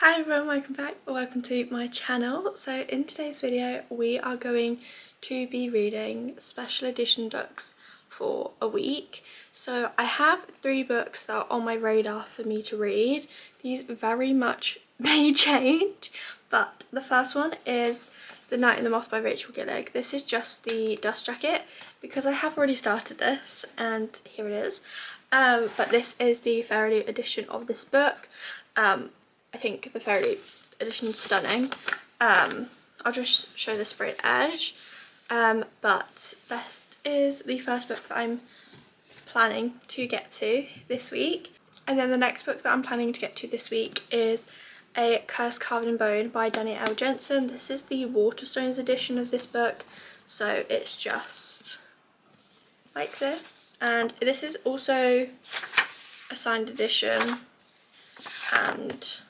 Hi everyone, welcome back or welcome to my channel. So in today's video we are going to be reading special edition books for a week. So I have 3 books that are on my radar for me to read. These very much may change, but the first one is The Night in the Moth by Rachel Gillig. This is just the dust jacket because I have already started this and here it is. But this is the fairyloot edition of this book. I think the fairyloot edition is stunning. I'll just show the sprayed edge. But that is the first book that I'm planning to get to this week. And then the next book that I'm planning to get to this week is A Curse Carved in Bone by Danielle L. Jensen. This is the Waterstones edition of this book. So it's just like this. And this is also a signed edition. And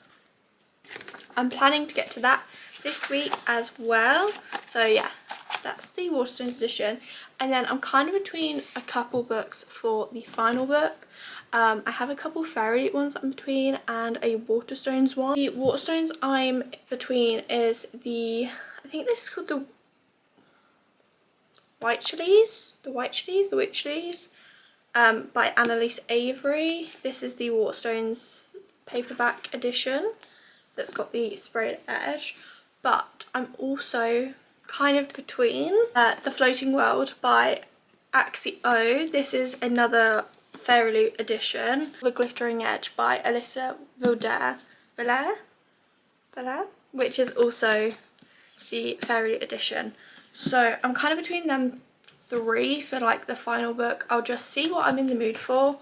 I'm planning to get to that this week as well. So yeah, that's the Waterstones edition. And then I'm kind of between a couple books for the final book. I have a couple fairyloot ones I'm between and a Waterstones one. The Waterstones I'm between is the, I think this is called the White Chilies by Annalise Avery. This is the Waterstones paperback edition that's got the sprayed edge, but I'm also kind of between The Floating World by Axie Oh. This is another fairyloot edition. The Glittering Edge by Alyssa Villar, which is also the fairyloot edition. So I'm kind of between them 3 for like the final book. I'll just see what I'm in the mood for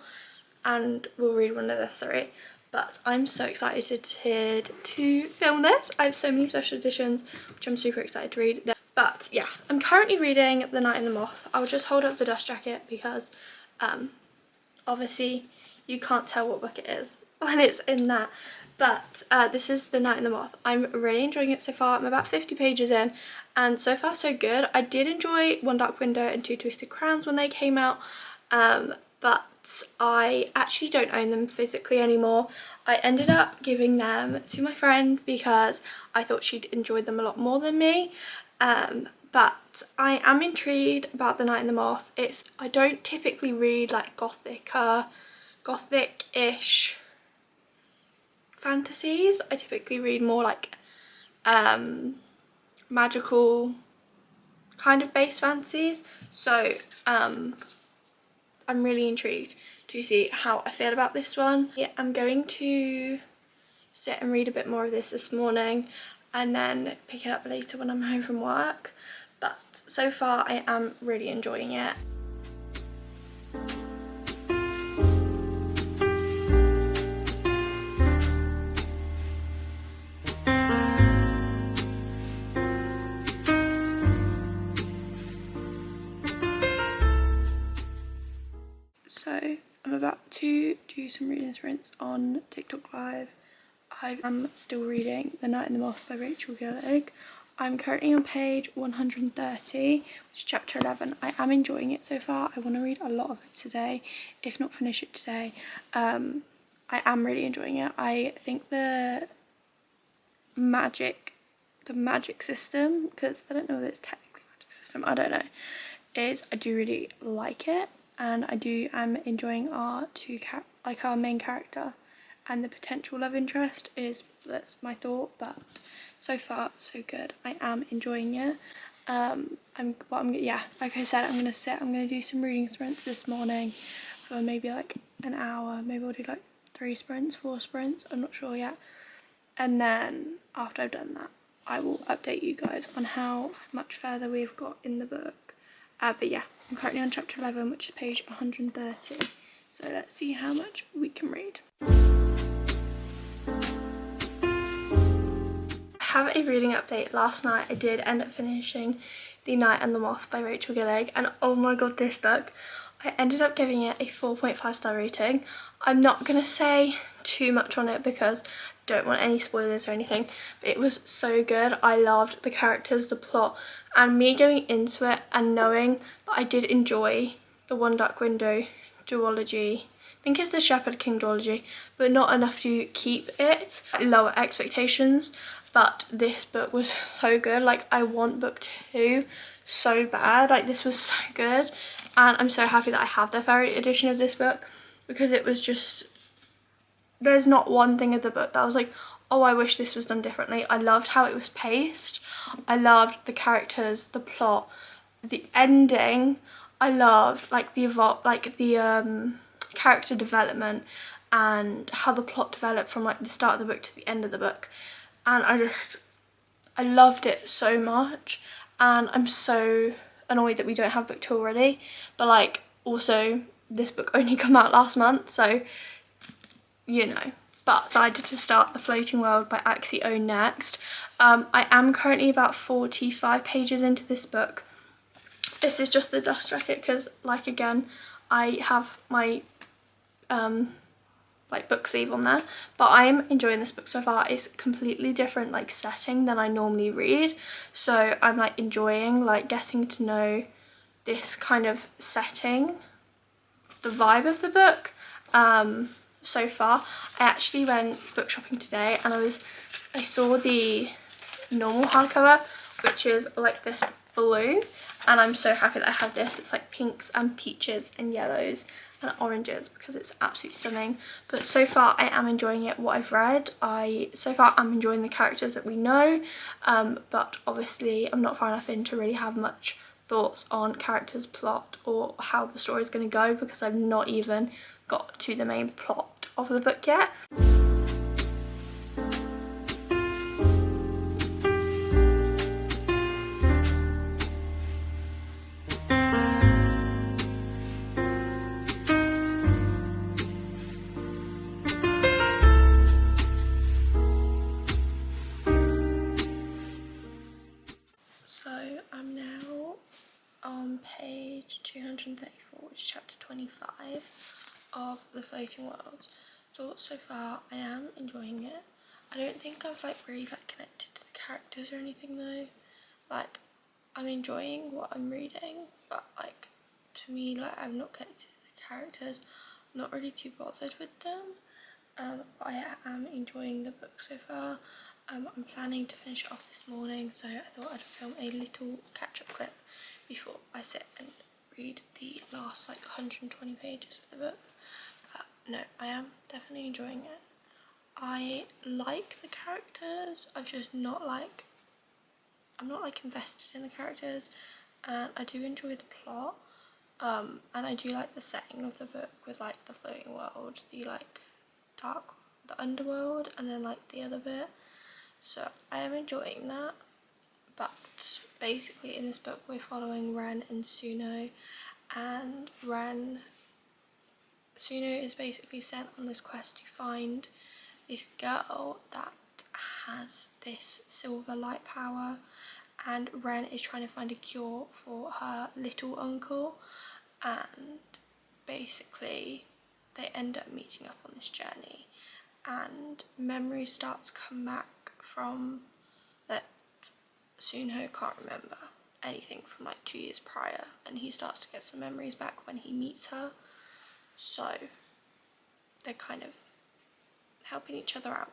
and we'll read one of the 3. But I'm so excited to film this. I have so many special editions which I'm super excited to read. But yeah, I'm currently reading The Night in the Moth. I'll just hold up the dust jacket because obviously you can't tell what book it is when it's in that. But this is The Night in the Moth. I'm really enjoying it so far. I'm about 50 pages in and so far so good. I did enjoy One Dark Window and Two Twisted Crowns when they came out, but I actually don't own them physically anymore. I ended up giving them to my friend because I thought she'd enjoyed them a lot more than me. But I am intrigued about The Night in the Moth. I don't typically read like gothic-ish fantasies. I typically read more like magical kind of based fantasies. So I'm really intrigued to see how I feel about this one. Yeah, I'm going to sit and read a bit more of this morning and then pick it up later when I'm home from work. But so far I am really enjoying it. So I'm about to do some reading sprints on TikTok Live. I am still reading The Night in the Moth by Rachel Gillig. I'm currently on page 130, which is chapter 11. I am enjoying it so far. I want to read a lot of it today, if not finish it today. I am really enjoying it. I think the magic system, because I don't know whether it's technically magic system, I don't know, I do really like it. And I'm enjoying our our main character and the potential love interest that's my thought, but so far so good. I am enjoying it. Like I said, I'm gonna do some reading sprints this morning for maybe like an hour. Maybe I'll do like 3 sprints, 4 sprints, I'm not sure yet. And then after I've done that, I will update you guys on how much further we've got in the book. But yeah, I'm currently on chapter 11, which is page 130. So let's see how much we can read. I have a reading update. Last night I did end up finishing The Night and the Moth by Rachel Gillig, and oh my god, this book, I ended up giving it a 4.5 star rating. I'm not going to say too much on it because I don't want any spoilers or anything, but it was so good. I loved the characters, the plot, and me going into it and knowing that I did enjoy the One Dark Window, duology. I think it's the Shepherd King duology, but not enough to keep it. Lower expectations, but this book was so good. Like, I want book 2 so bad. Like, this was so good, and I'm so happy that I have the fairy edition of this book, because it was just, there's not one thing of the book that I was like, oh, I wish this was done differently. I loved how it was paced. I loved the characters, the plot, the ending. I loved like the character development and how the plot developed from like the start of the book to the end of the book. And I loved it so much. And I'm so annoyed that we don't have book 2 already. But like, also, this book only came out last month, so you know. But decided to start The Floating World by Axie Oh next. I am currently about 45 pages into this book. This is just the dust jacket because, like, again, I have my like book sleeve on there, but I am enjoying this book so far. It's completely different like setting than I normally read, so I'm like enjoying like getting to know this kind of setting, the vibe of the book. So far, I actually went book shopping today, and I saw the normal hardcover, which is like this blue, and I'm so happy that I have this. It's like pinks and peaches and yellows and oranges, because it's absolutely stunning. But so far I am enjoying it, what I've read. So far I'm enjoying the characters that we know, but obviously I'm not far enough in to really have much thoughts on characters, plot, or how the story is going to go, because I've not even got to the main plot of the book yet. So I'm now on page 234, which is chapter 25 of The Floating World. Thoughts so far, I am enjoying it. I don't think I've like really like connected to the characters or anything though. Like, I'm enjoying what I'm reading, but like, to me, like, I'm not connected to the characters. I'm not really too bothered with them. But I am enjoying the book so far. I'm planning to finish it off this morning, so I thought I'd film a little catch-up clip before I sit and read the last like 120 pages of the book. But no, I am definitely enjoying it. I like the characters. I'm not like invested in the characters, and I do enjoy the plot. And I do like the setting of the book with like the floating world, the like the underworld, and then like the other bit. So I am enjoying that. But basically in this book we're following Ren and Suno, and Suno is basically sent on this quest to find this girl that has this silver light power, and Ren is trying to find a cure for her little uncle, and basically they end up meeting up on this journey, and memories start to come back from that. Suno can't remember anything from like 2 years prior, and he starts to get some memories back when he meets her, so they're kind of helping each other out.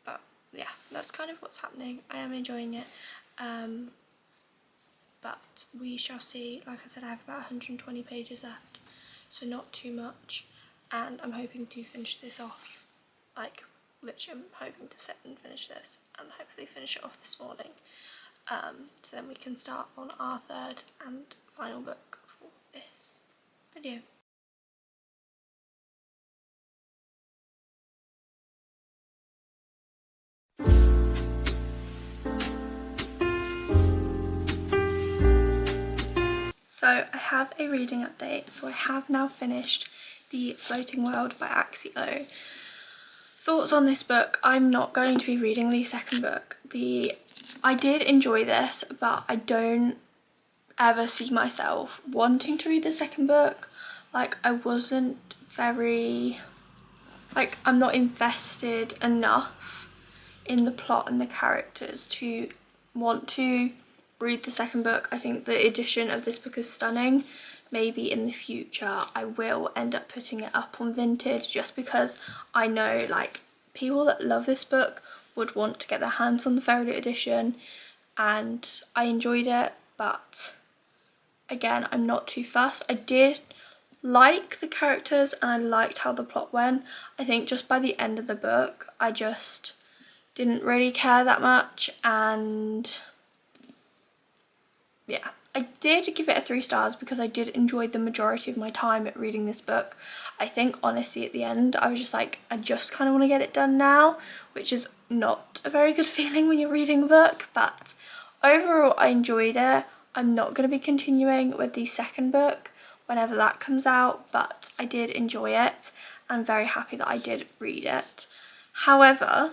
But yeah, that's kind of what's happening. I am enjoying it, but we shall see. Like I said, I have about 120 pages left, so not too much, and I'm hoping to finish this off. Like, literally I'm hoping to sit and finish this and hopefully finish it off this morning, so then we can start on our third and final book for this video. So I have a reading update. So I have now finished The Floating World by Axie Oh. Thoughts on this book: I'm not going to be reading the second book. I did enjoy this, but I don't ever see myself wanting to read the second book. Like, I wasn't very, like, I'm not invested enough in the plot and the characters to want to read the second book. I think the edition of this book is stunning, maybe in the future I will end up putting it up on Vinted, just because I know like people that love this book would want to get their hands on the fairyloot edition, and I enjoyed it, but again, I'm not too fussed. I did like the characters and I liked how the plot went. I think just by the end of the book I just didn't really care that much, and yeah, I did give it a 3 stars because I did enjoy the majority of my time at reading this book. I think honestly at the end I was just like, I just kind of want to get it done now, which is not a very good feeling when you're reading a book, but overall I enjoyed it. I'm not going to be continuing with the second book whenever that comes out, but I did enjoy it. I'm very happy that I did read it. However,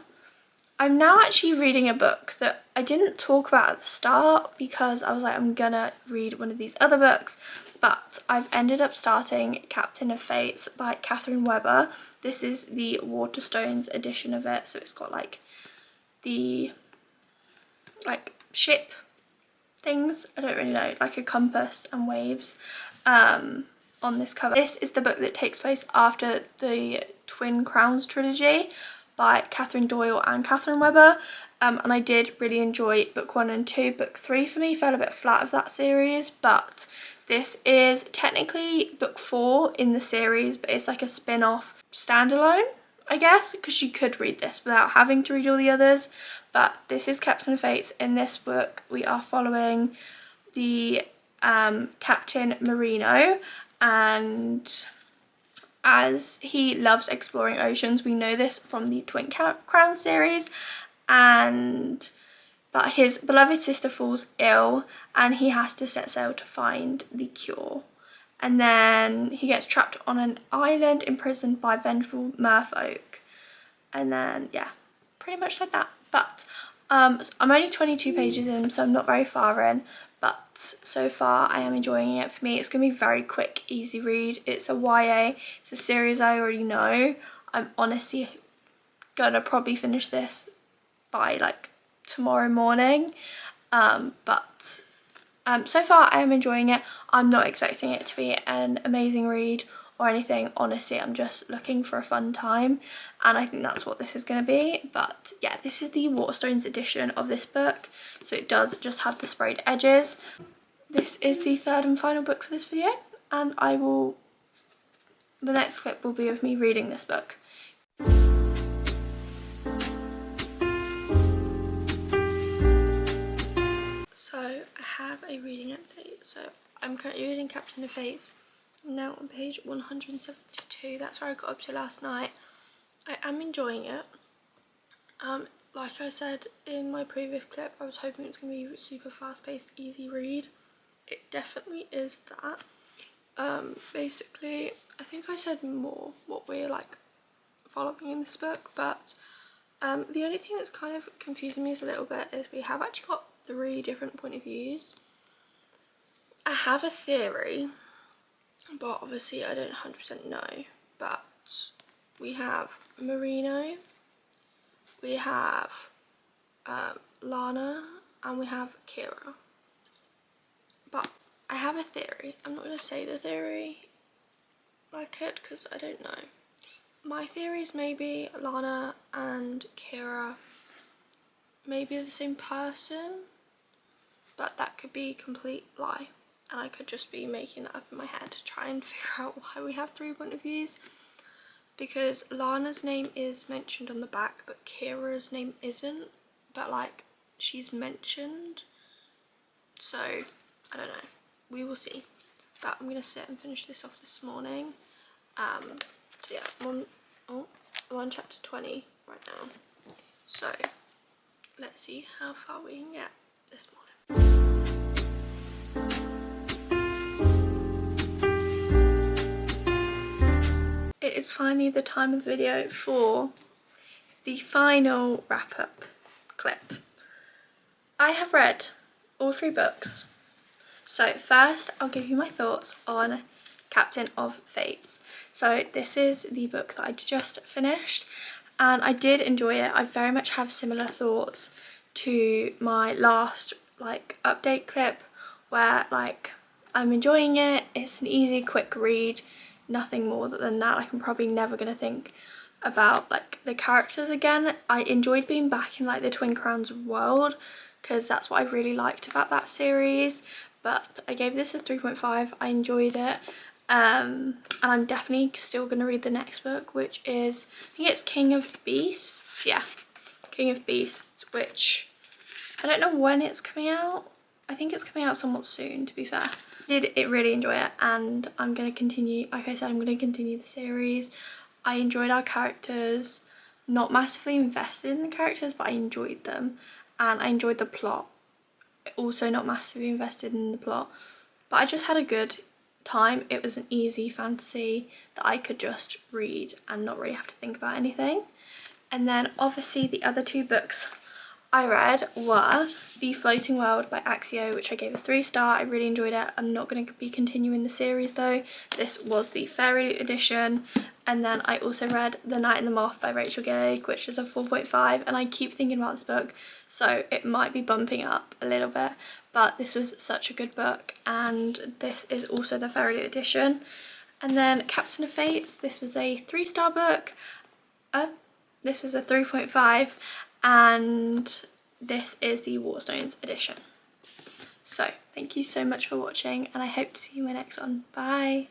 I'm now actually reading a book that I didn't talk about at the start because I was like, I'm gonna read one of these other books, but I've ended up starting Captain of Fates by Katherine Webber. This is the Waterstones edition of it, so it's got like the like ship things, I don't really know, like a compass and waves on this cover. This is the book that takes place after the Twin Crowns trilogy by Catherine Doyle and Katherine Webber, and I did really enjoy book 1 and 2. Book 3 for me fell a bit flat of that series, but this is technically book 4 in the series, but it's like a spin-off standalone, I guess, because you could read this without having to read all the others. But this is Captain of Fates. In this book we are following the Captain Marino, and as he loves exploring oceans, we know this from the Twin Crown series, but his beloved sister falls ill and he has to set sail to find the cure, and then he gets trapped on an island imprisoned by vengeful merfolk, and then yeah, pretty much like that. But I'm only 22 pages in, so I'm not very far in, but so far I am enjoying it. For me, it's going to be a very quick, easy read. It's a YA, it's a series I already know. I'm honestly gonna probably finish this by like tomorrow morning, but so far I am enjoying it. I'm not expecting it to be an amazing read or anything. Honestly, I'm just looking for a fun time, and I think that's what this is going to be. But yeah, this is the Waterstones edition of this book, so it does just have the sprayed edges. This is the third and final book for this video, and the next clip will be of me reading this book. So I have a reading update. So I'm currently reading Captain of Fates. I'm now on page 172. That's where I got up to last night. I am enjoying it. Like I said in my previous clip, I was hoping it was going to be super fast-paced, easy read. It definitely is that. Basically, I think I said more what we're like following in this book, but the only thing that's kind of confusing me a little bit is we have actually got 3 different point of views. I have a theory, but obviously I don't 100% know. But we have Marino, we have Lana, and we have Kira. But I have a theory. I'm not going to say the theory like it because I don't know. My theory is maybe Lana and Kira maybe the same person, but that could be a complete lie, and I could just be making that up in my head to try and figure out why we have 3 point of views, because Lana's name is mentioned on the back but Kira's name isn't, but like she's mentioned, so I don't know, we will see. But I'm gonna sit and finish this off this morning. So yeah, I'm on chapter 20 right now, so let's see how far we can get this morning. It is finally the time of the video for the final wrap-up clip. I have read all 3 books. So first I'll give you my thoughts on Captain of Fates. So this is the book that I just finished, and I did enjoy it. I very much have similar thoughts to my last like update clip, where like I'm enjoying it. It's an easy, quick read, nothing more than that. Like, I'm probably never going to think about like the characters again. I enjoyed being back in like the Twin Crowns world because that's what I really liked about that series, but I gave this a 3.5. I enjoyed it, and I'm definitely still going to read the next book, which is, I think it's King of Beasts. Yeah, King of Beasts, which I don't know when it's coming out. I think it's coming out somewhat soon, to be fair. Did it really enjoy it, and I'm going to continue, like I said, I'm going to continue the series. I enjoyed our characters, not massively invested in the characters, but I enjoyed them, and I enjoyed the plot. Also not massively invested in the plot, but I just had a good time. It was an easy fantasy that I could just read and not really have to think about anything. And then obviously the other two books I read were The Floating World by Axie Oh, which I gave a 3-star. I really enjoyed it. I'm not going to be continuing the series though. This was the fairyloot edition. And then I also read The Night and the Moth by Rachel Gillig, which is a 4.5, and I keep thinking about this book, so it might be bumping up a little bit, but this was such a good book, and this is also the fairyloot edition. And then Captain of Fates, this was a 3-star book. This was a 3.5, and this is the Waterstones edition. So thank you so much for watching, and I hope to see you in my next one. Bye!